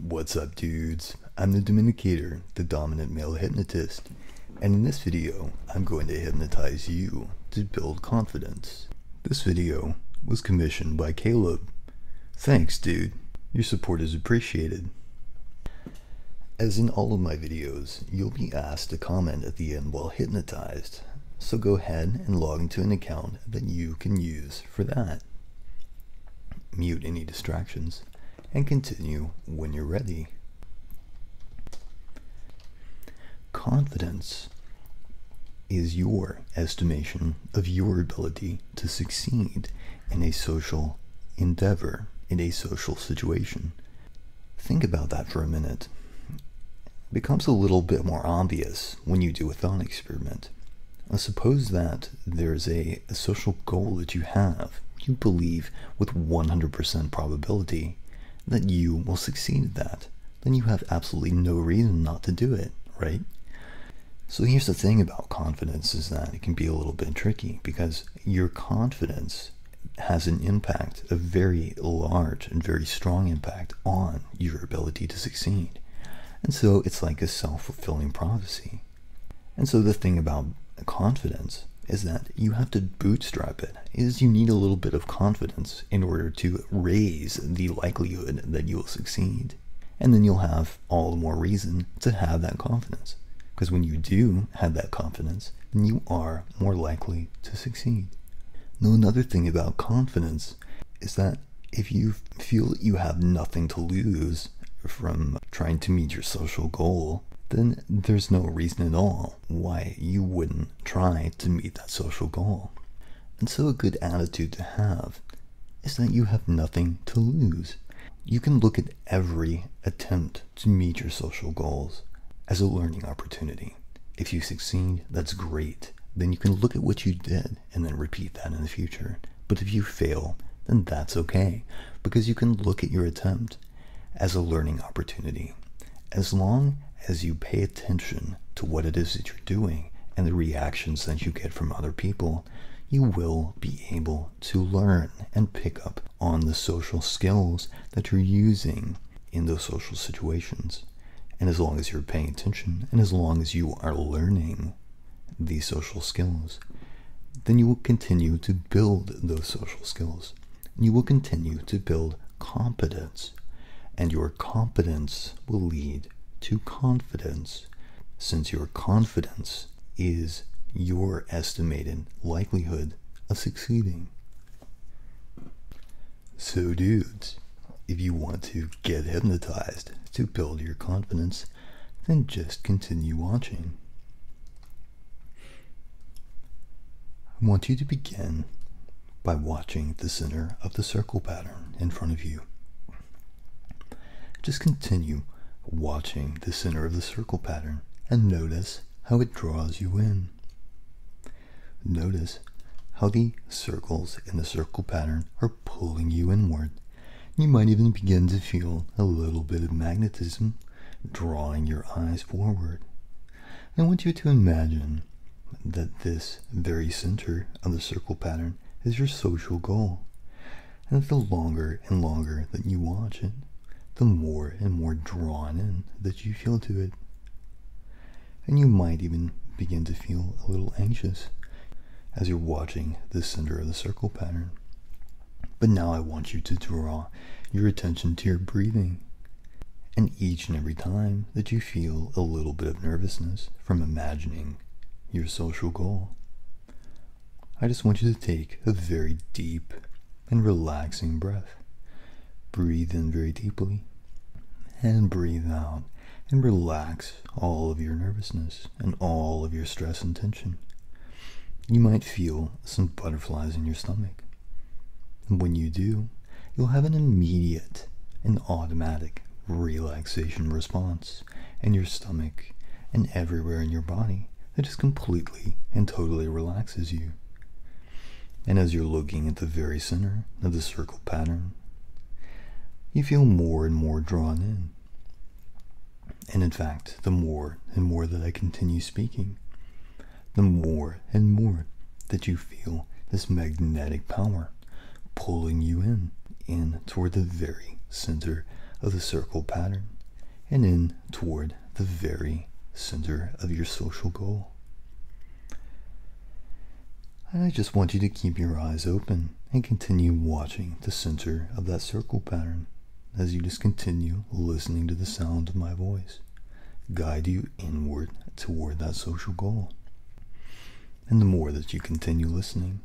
What's up, dudes? I'm the Dominicator, the dominant male hypnotist, and in this video, I'm going to hypnotize you to build confidence. This video was commissioned by Caleb. Thanks, dude. Your support is appreciated. As in all of my videos, you'll be asked to comment at the end while hypnotized, so go ahead and log into an account that you can use for that. Mute any distractions, and continue when you're ready. Confidence is your estimation of your ability to succeed in a social endeavor, in a social situation. Think about that for a minute. It becomes a little bit more obvious when you do a thought experiment. Suppose that there's a social goal that you have. You believe with 100% probability that you will succeed at that. Then you have absolutely no reason not to do it, right? So here's the thing about confidence, is that it can be a little bit tricky because your confidence has an impact, a very large and very strong impact on your ability to succeed. And so it's like a self-fulfilling prophecy. And so the thing about confidence is that you have to bootstrap it. Is you need a little bit of confidence in order to raise the likelihood that you will succeed. And then you'll have all the more reason to have that confidence. Because when you do have that confidence, then you are more likely to succeed. Now, another thing about confidence is that if you feel that you have nothing to lose from trying to meet your social goal, then there's no reason at all why you wouldn't try to meet that social goal. And so a good attitude to have is that you have nothing to lose. You can look at every attempt to meet your social goals as a learning opportunity. If you succeed, that's great. Then you can look at what you did and then repeat that in the future. But if you fail, then that's okay, because you can look at your attempt as a learning opportunity. As long as you pay attention to what it is that you're doing and the reactions that you get from other people, you will be able to learn and pick up on the social skills that you're using in those social situations. And as long as you're paying attention, and as long as you are learning these social skills, then you will continue to build those social skills. You will continue to build competence, and your competence will lead to confidence, since your confidence is your estimated likelihood of succeeding. So dudes, if you want to get hypnotized to build your confidence, then just continue watching. I want you to begin by watching the center of the circle pattern in front of you. Just continue watching the center of the circle pattern and notice how it draws you in. Notice how the circles in the circle pattern are pulling you inward. You might even begin to feel a little bit of magnetism drawing your eyes forward. I want you to imagine that this very center of the circle pattern is your social goal, and that the longer and longer that you watch it, the more and more drawn in that you feel to it. And you might even begin to feel a little anxious as you're watching the center of the circle pattern. But now I want you to draw your attention to your breathing. And each and every time that you feel a little bit of nervousness from imagining your social goal, I just want you to take a very deep and relaxing breath. Breathe in very deeply and breathe out, and relax all of your nervousness and all of your stress and tension. You might feel some butterflies in your stomach. And when you do, you'll have an immediate and automatic relaxation response in your stomach and everywhere in your body that just completely and totally relaxes you. And as you're looking at the very center of the circle pattern, you feel more and more drawn in. And in fact, the more and more that I continue speaking, the more and more that you feel this magnetic power pulling you in toward the very center of the circle pattern. and in toward the very center of your social goal. And I just want you to keep your eyes open and continue watching the center of that circle pattern as you just continue listening to the sound of my voice guide you inward toward that social goal. And the more that you continue listening,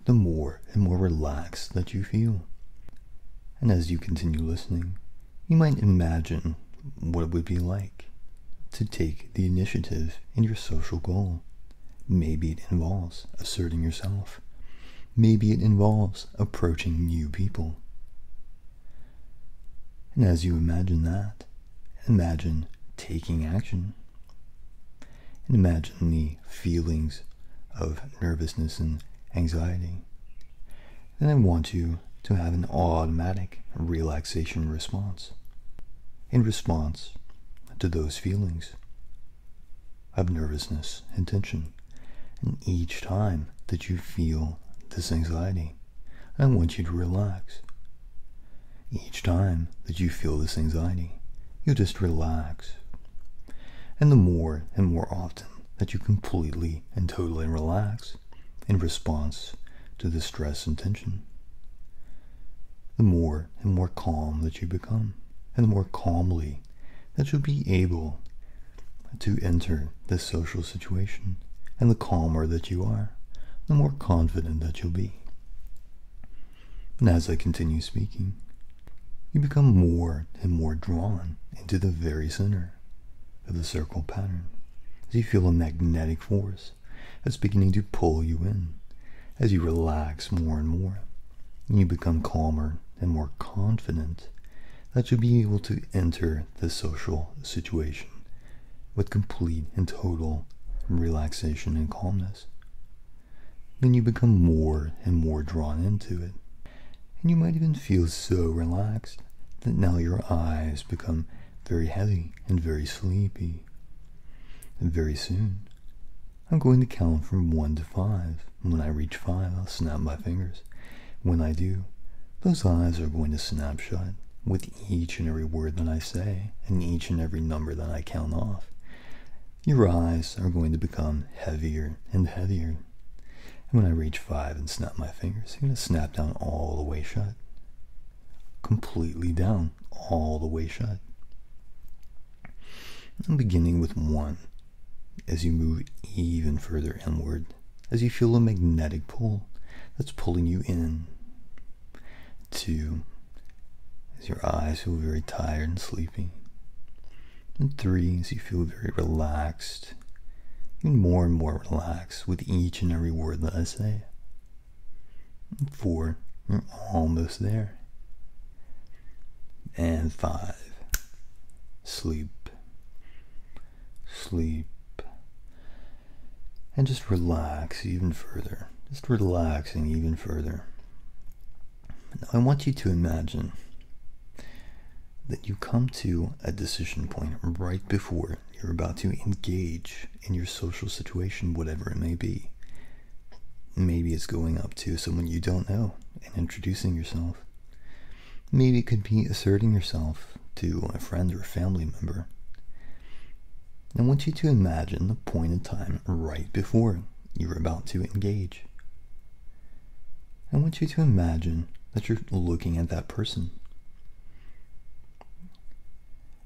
the more and more relaxed that you feel. And as you continue listening, you might imagine what it would be like to take the initiative in your social goal. Maybe it involves asserting yourself. Maybe it involves approaching new people. And as you imagine that, imagine taking action. And imagine the feelings of nervousness and anxiety. Then I want you to have an automatic relaxation response. In response to those feelings of nervousness and tension. And each time that you feel this anxiety, I want you to relax. Each time that you feel this anxiety, you just relax. And the more and more often that you completely and totally relax in response to the stress and tension, the more and more calm that you become, and the more calmly that you'll be able to enter this social situation. And the calmer that you are, the more confident that you'll be. And as I continue speaking, you become more and more drawn into the very center of the circle pattern, as you feel a magnetic force that's beginning to pull you in. As you relax more and more, and you become calmer and more confident that you'll be able to enter the social situation with complete and total relaxation and calmness. Then you become more and more drawn into it. And you might even feel so relaxed that now your eyes become very heavy and very sleepy. And very soon, I'm going to count from 1 to 5. When I reach 5, I'll snap my fingers. When I do, those eyes are going to snap shut with each and every word that I say and each and every number that I count off. Your eyes are going to become heavier and heavier. And when I reach 5 and snap my fingers, they're going to snap down all the way shut. Completely down, all the way shut. I'm beginning with 1. As you move even further inward, as you feel a magnetic pull that's pulling you in. 2. As your eyes feel very tired and sleepy. And 3, as you feel very relaxed, even more and more relaxed with each and every word that I say. And 4, you're almost there. And 5, sleep, sleep, and just relax even further, just relaxing even further. Now I want you to imagine that you come to a decision point right before you're about to engage in your social situation, whatever it may be. Maybe it's going up to someone you don't know and introducing yourself. Maybe it could be asserting yourself to a friend or a family member. I want you to imagine the point in time right before you're about to engage. I want you to imagine that you're looking at that person.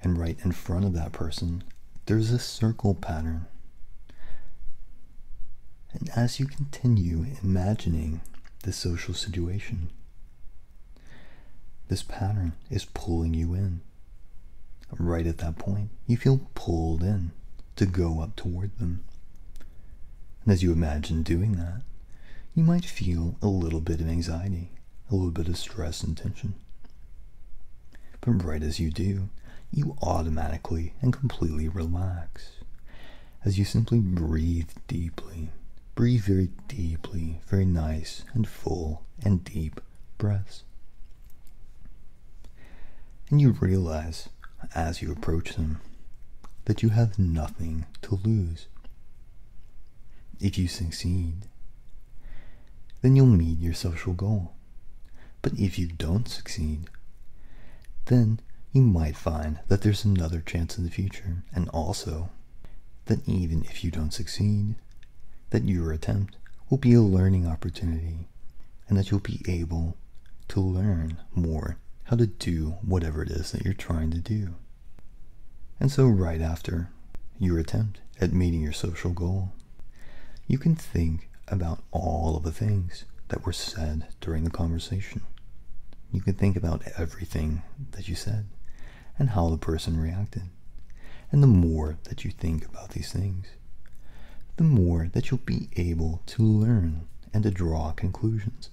And right in front of that person, there's a circle pattern. And as you continue imagining the social situation, this pattern is pulling you in. Right at that point, you feel pulled in to go up toward them. And as you imagine doing that, you might feel a little bit of anxiety, a little bit of stress and tension. But right as you do, you automatically and completely relax as you simply breathe deeply. Breathe very deeply, very nice and full and deep breaths. And you realize, as you approach them, that you have nothing to lose. If you succeed, then you'll meet your social goal. But if you don't succeed, then you might find that there's another chance in the future, and also that even if you don't succeed, that your attempt will be a learning opportunity, and that you'll be able to learn more how to do whatever it is that you're trying to do. And so right after your attempt at meeting your social goal, you can think about all of the things that were said during the conversation. You can think about everything that you said and how the person reacted. And the more that you think about these things, the more that you'll be able to learn and to draw conclusions.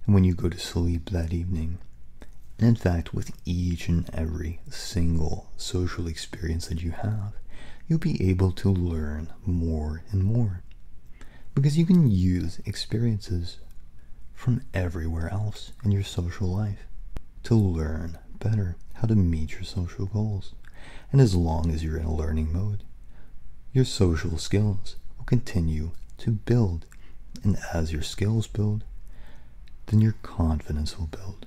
And when you go to sleep that evening, and in fact with each and every single social experience that you have, you'll be able to learn more and more. Because you can use experiences from everywhere else in your social life to learn better how to meet your social goals. And as long as you're in a learning mode, your social skills will continue to build. And as your skills build, then your confidence will build.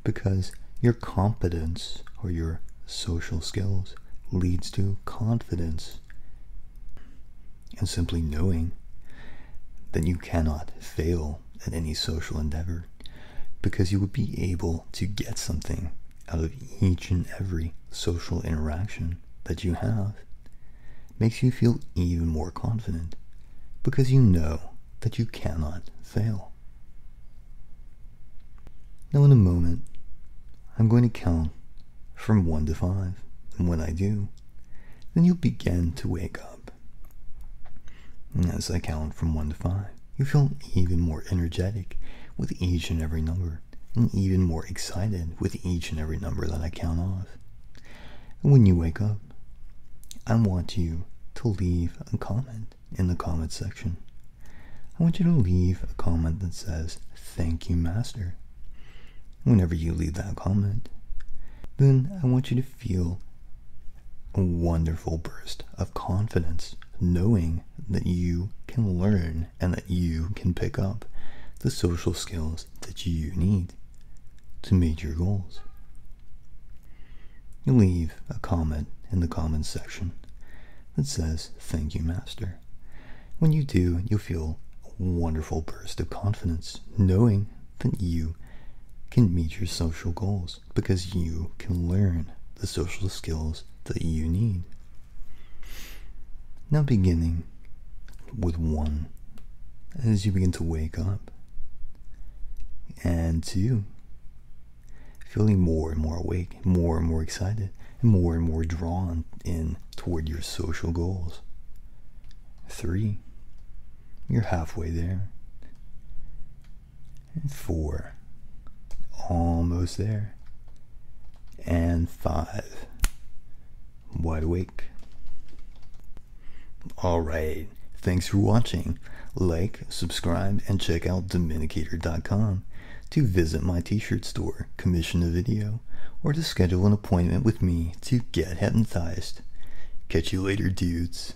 Because your competence or your social skills leads to confidence. And simply knowing that you cannot fail at any social endeavor, because you would be able to get something out of each and every social interaction that you have, makes you feel even more confident, because you know that you cannot fail. Now in a moment, I'm going to count from 1 to 5, and when I do, then you'll begin to wake up. And as I count from 1 to 5, you feel even more energetic with each and every number, and even more excited with each and every number that I count off. And when you wake up, I want you to leave a comment in the comment section. I want you to leave a comment that says, "Thank you, Master." Whenever you leave that comment, then I want you to feel a wonderful burst of confidence, knowing that you can learn and that you can pick up the social skills that you need to meet your goals. You leave a comment in the comments section that says, "Thank you, Master." When you do, you'll feel a wonderful burst of confidence, knowing that you can meet your social goals, because you can learn the social skills that you need. Now beginning with 1, as you begin to wake up, and 2, feeling more and more awake, more and more excited, and more drawn in toward your social goals. 3, you're halfway there. And 4, almost there. And 5, wide awake. Alright, thanks for watching. Like, subscribe, and check out Dominicator.com to visit my t-shirt store, commission a video, or to schedule an appointment with me to get hypnotized. Catch you later, dudes.